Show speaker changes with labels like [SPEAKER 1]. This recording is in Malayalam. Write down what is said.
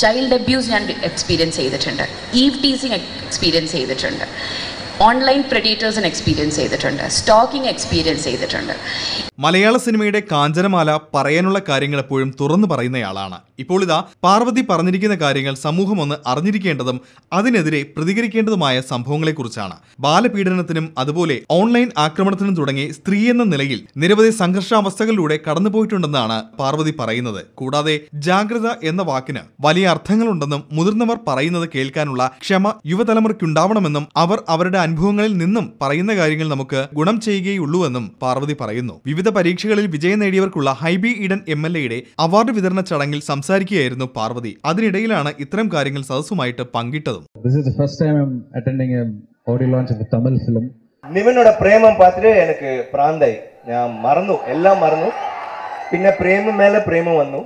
[SPEAKER 1] ചൈൽഡ് അബ്യൂസ് ഞാൻ എക്സ്പീരിയൻസ് ചെയ്തിട്ടുണ്ട്, ഈവ് ടീസിങ് എക്സ്പീരിയൻസ് ചെയ്തിട്ടുണ്ട്, ഓൺലൈൻ പ്രെഡേറ്റേഴ്സിന് എക്സ്പീരിയൻസ് ചെയ്തിട്ടുണ്ട്, സ്റ്റോക്കിംഗ് എക്സ്പീരിയൻസ് ചെയ്തിട്ടുണ്ട്.
[SPEAKER 2] മലയാള സിനിമയുടെ കാഞ്ചനമാല പറയാനുള്ള കാര്യങ്ങൾ എപ്പോഴും തുറന്നു പറയുന്നയാളാണ്. ഇപ്പോൾ ഇതാ പാർവതി പറഞ്ഞിരിക്കുന്ന കാര്യങ്ങൾ സമൂഹം ഒന്ന് അറിഞ്ഞിരിക്കേണ്ടതും അതിനെതിരെ പ്രതികരിക്കേണ്ടതുമായ സംഭവങ്ങളെക്കുറിച്ചാണ്. ബാലപീഡനത്തിനും അതുപോലെ ഓൺലൈൻ ആക്രമണത്തിനും തുടങ്ങി സ്ത്രീ എന്ന നിലയിൽ നിരവധി സംഘർഷാവസ്ഥകളിലൂടെ കടന്നുപോയിട്ടുണ്ടെന്നാണ് പാർവതി പറയുന്നത്. കൂടാതെ ജാഗ്രത എന്ന വാക്കിന് വലിയ അർത്ഥങ്ങളുണ്ടെന്നും മുതിർന്നവർ പറയുന്നത് കേൾക്കാനുള്ള ക്ഷമ യുവതലമുറയ്ക്കുണ്ടാവണമെന്നും അവർ അവരുടെ അനുഭവങ്ങളിൽ നിന്നും പറയുന്ന കാര്യങ്ങൾ നമുക്ക് ഗുണം ചെയ്യുകയുള്ളൂവെന്നും പാർവതി പറയുന്നു. വിവിധ പരീക്ഷകളിൽ വിജയം നേടിയവർക്കുള്ള ഹൈബി ഈഡൻ MLA-യുടെ അവാർഡ് വിതരണ ചടങ്ങിൽ സംസാരിക്കുകയായിരുന്നു പാർവതി. അതിനിടയിലാണ് ഇത്തരം കാര്യങ്ങൾ സദസ്സുമായിട്ട് പങ്കിട്ടതും.
[SPEAKER 3] നിവിനോட പ്രേമം പാത്തിട്ട് എനിക്ക് പ്രാന്തായി, ഞാൻ മറന്നു, എല്ലാം മറന്നു. പിന്നെ പ്രേമം മേലെ പ്രേമം വന്നു.